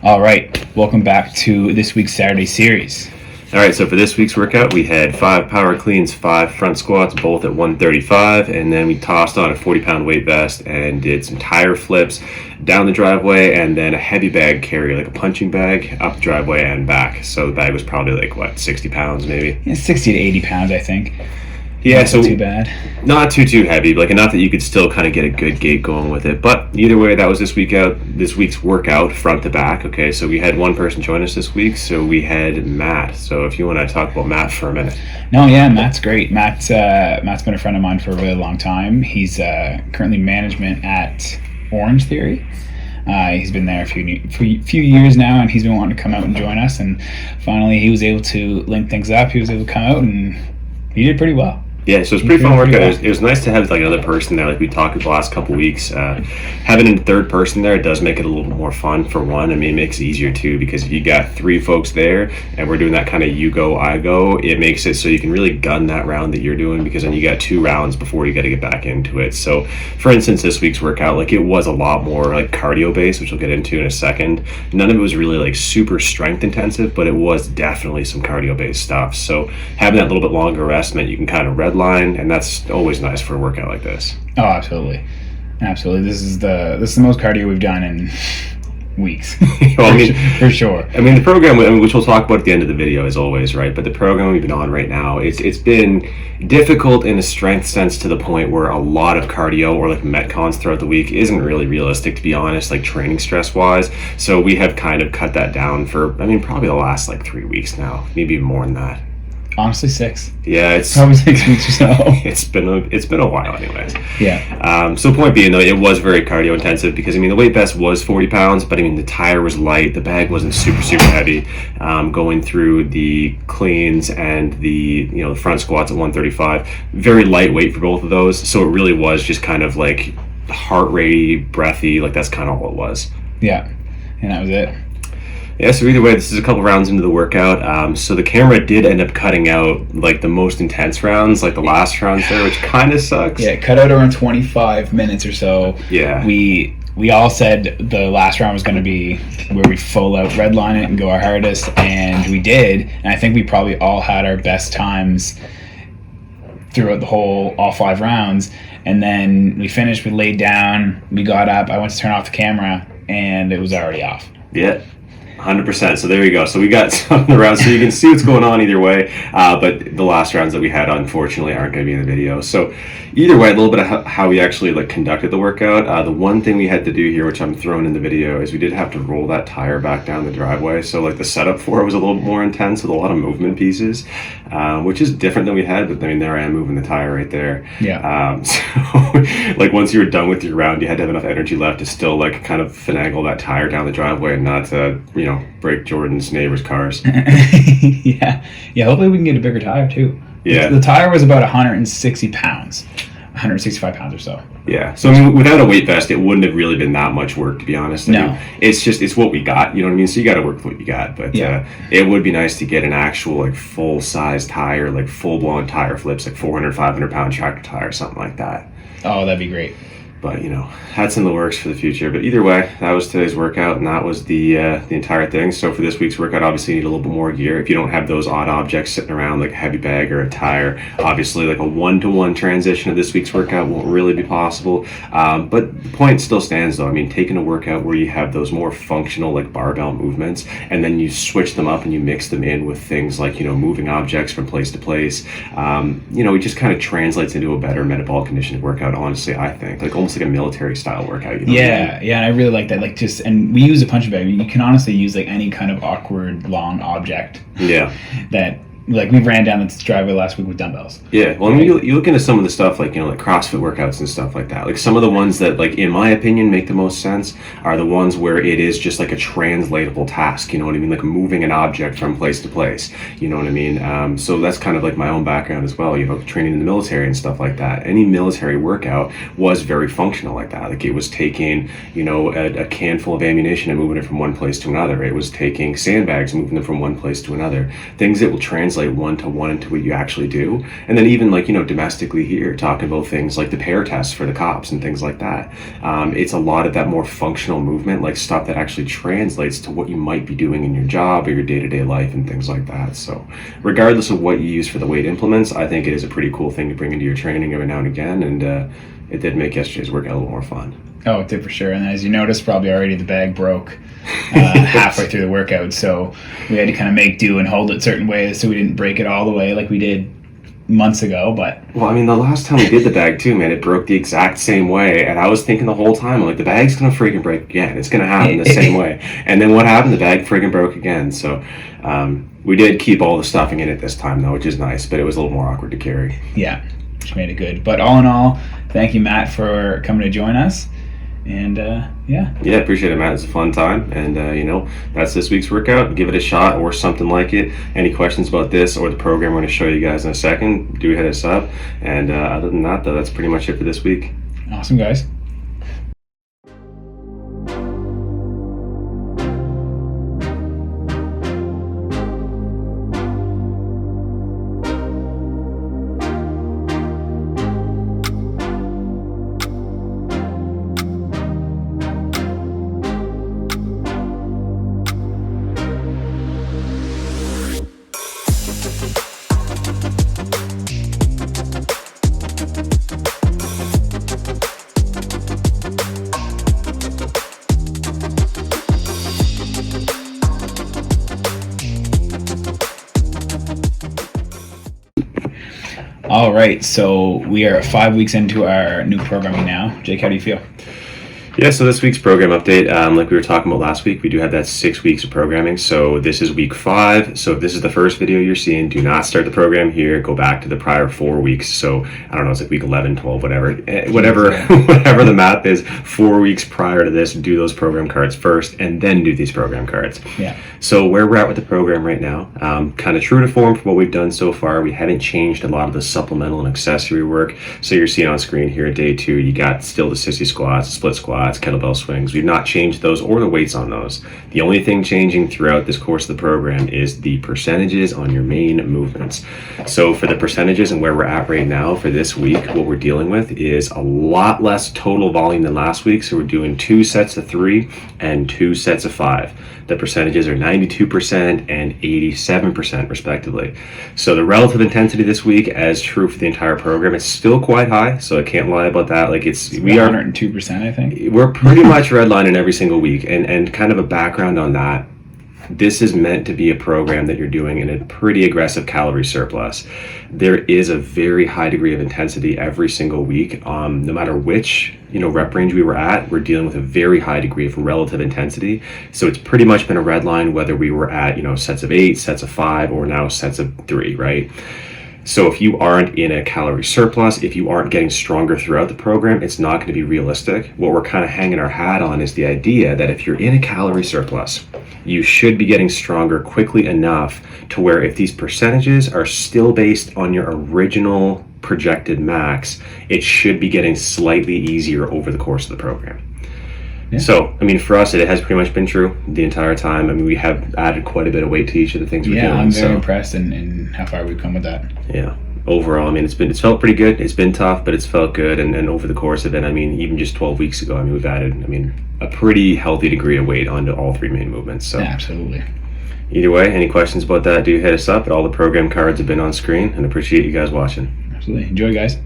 All right, welcome back to this week's Saturday series. All right, so for this week's workout, we had 5 power cleans, 5 front squats, both at 135, and then we tossed on a 40-pound weight vest and did some tire flips down the driveway, and then a heavy bag carry, like a punching bag, up the driveway and back. So the bag was probably like, 60 pounds maybe? Yeah, 60 to 80 pounds, I think. Yeah, not so too bad. Not too heavy, like enough that you could still kind of get a good gait going with it. But either way, that was this week's workout, front to back. Okay, so we had one person join us this week, so we had Matt. So if you want to talk about Matt for a minute. No, yeah, Matt's great. Matt's been a friend of mine for a really long time. He's currently management at Orange Theory. He's been there a few years now, and he's been wanting to come out and join us. And finally, he was able to link things up. He was able to come out, and he did pretty well. Yeah, so it's pretty fun workout. It was nice to have like another person there, like we talked about the last couple weeks. Having a third person there does make it a little bit more fun for one. I mean, it makes it easier too, because if you got 3 folks there and we're doing that kind of you go, I go, it makes it so you can really gun that round that you're doing, because then you got 2 rounds before you got to get back into it. So for instance, this week's workout, like it was a lot more like cardio based, which we'll get into in a second. None of it was really like super strength intensive, but it was definitely some cardio based stuff. So having that little bit longer rest meant you can kind of redline, and that's always nice for a workout like this. Oh, absolutely. This is the most cardio we've done in weeks. Well, for sure. I mean, the program, which we'll talk about at the end of the video as always, right? But the program we've been on right now, it's been difficult in a strength sense, to the point where a lot of cardio or like metcons throughout the week isn't really realistic, to be honest, like training stress wise. So we have kind of cut that down for, probably the last like 3 weeks now, maybe even more than that. Honestly, 6. Yeah, it's probably 6 weeks or so. It's been a while, anyways. Yeah. So point being, though, it was very cardio intensive, because the weight vest was 40 pounds, but the tire was light. The bag wasn't super heavy. Going through the cleans and the front squats at 135, very lightweight for both of those. So it really was just kind of like heart rate, breathy. Like that's kind of all it was. Yeah, and that was it. Yeah, so either way, this is a couple rounds into the workout. So the camera did end up cutting out like the most intense rounds, like the last rounds there, which kind of sucks. Yeah, it cut out around 25 minutes or so. Yeah. We all said the last round was going to be where we full out redline it and go our hardest, and we did. And I think we probably all had our best times throughout all 5 rounds. And then we finished, we laid down, we got up, I went to turn off the camera, and it was already off. Yeah. 100%. So there you go. So we got some of the rounds, so you can see what's going on either way. But the last rounds that we had, unfortunately, aren't going to be in the video. So either way, a little bit of how we actually conducted the workout. The one thing we had to do here, which I'm throwing in the video, is we did have to roll that tire back down the driveway. So the setup for it was a little bit more intense, with a lot of movement pieces, which is different than we had. But there I am moving the tire right there. Yeah. So once you were done with your round, you had to have enough energy left to still kind of finagle that tire down the driveway and not break Jordan's neighbor's cars. Yeah. Hopefully we can get a bigger tire too. Yeah. The tire was about 160 pounds, 165 pounds or so. Yeah. So without a weight vest, it wouldn't have really been that much work, to be honest. No. It's what we got. You know what I mean? So you got to work with what you got. But it would be nice to get an actual full size tire, full blown tire flips, 400, 500 pound tractor tire, something like that. Oh, that'd be great. But that's in the works for the future. But either way, that was today's workout, and that was the entire thing. So for this week's workout, obviously you need a little bit more gear. If you don't have those odd objects sitting around, like a heavy bag or a tire, obviously a 1-to-1 transition of this week's workout won't really be possible. But the point still stands, though. Taking a workout where you have those more functional barbell movements, and then you switch them up and you mix them in with things like moving objects from place to place. It just kind of translates into a better metabolic conditioning workout. Honestly, I think almost like a military style workout. Yeah, and I really like that. And we use a punching bag. You can honestly use any kind of awkward long object. Yeah. That we ran down the driveway last week with dumbbells. Yeah, well, you look into some of the stuff like CrossFit workouts and stuff like that. Some of the ones that in my opinion make the most sense are the ones where it is just a translatable task. You know what I mean? Moving an object from place to place. You know what I mean? So that's kind of my own background as well. Training in the military and stuff like that. Any military workout was very functional like that. It was taking a can full of ammunition and moving it from one place to another. It was taking sandbags and moving them from one place to another. Things that will translate translate one-to-one into what you actually do. And then even like, domestically here, talking about things like the pair tests for the cops and things like that. It's a lot of that more functional movement, like stuff that actually translates to what you might be doing in your job or your day-to-day life and things like that. So regardless of what you use for the weight implements, I think it is a pretty cool thing to bring into your training every now and again. And it did make yesterday's workout a little more fun. Oh, it did for sure. And as you noticed, probably already the bag broke halfway through the workout. So we had to kind of make do and hold it certain ways so we didn't break it all the way like we did months ago. But well, I mean, the last time we did the bag too, man, it broke the exact same way. And I was thinking the whole time, like, the bag's going to freaking break again. It's going to happen the same way. And then what happened? The bag freaking broke again. So we did keep all the stuffing in it this time, though, which is nice. But it was a little more awkward to carry. Yeah, which made it good. But all in all, thank you, Matt, for coming to join us. And yeah, appreciate it, Matt. It's a fun time, and that's this week's workout. Give it a shot or something like it. Any questions about this or the program we're going to show you guys in a second, do hit us up. And other than that, though, that's pretty much it for this week. Awesome, guys. All right, so we are 5 weeks into our new programming now. Jake, how do you feel? Yeah, so this week's program update, like we were talking about last week, we do have that 6 weeks of programming. So this is week 5. So if this is the first video you're seeing, do not start the program here. Go back to the prior 4 weeks. So I don't know, it's like week 11, 12, whatever the math is. 4 weeks prior to this, do those program cards first, and then do these program cards. Yeah. So where we're at with the program right now, kind of true to form for what we've done so far. We haven't changed a lot of the supplemental and accessory work. So you're seeing on screen here, day 2, you got still the sissy squats, split squats, kettlebell swings. We've not changed those or the weights on those. The only thing changing throughout this course of the program is the percentages on your main movements. So for the percentages and where we're at right now for this week, what we're dealing with is a lot less total volume than last week. So we're doing 2 sets of 3 and 2 sets of 5. The percentages are 92% and 87% respectively. So the relative intensity this week, as true for the entire program, it's still quite high. So I can't lie about that. Like we are 102%, I think. We're pretty much redlining every single week. And kind of a background on that, this is meant to be a program that you're doing in a pretty aggressive calorie surplus. There is a very high degree of intensity every single week. No matter which rep range we were at, we're dealing with a very high degree of relative intensity. So it's pretty much been a red line whether we were at sets of 8, sets of 5, or now sets of 3, right? So if you aren't in a calorie surplus, if you aren't getting stronger throughout the program, it's not going to be realistic. What we're kind of hanging our hat on is the idea that if you're in a calorie surplus, you should be getting stronger quickly enough to where if these percentages are still based on your original projected max, it should be getting slightly easier over the course of the program. Yeah. So, I mean, for us, it has pretty much been true the entire time. I mean, we have added quite a bit of weight to each of the things we're doing. Yeah, I'm very impressed in how far we've come with that. Yeah. Overall, I mean, it's felt pretty good. It's been tough, but it's felt good. And over the course of it, I mean, even just 12 weeks ago, I mean, we've added, a pretty healthy degree of weight onto all 3 main movements. So, yeah, absolutely. Either way, any questions about that, do hit us up. All the program cards have been on screen, and appreciate you guys watching. Absolutely. Enjoy, guys.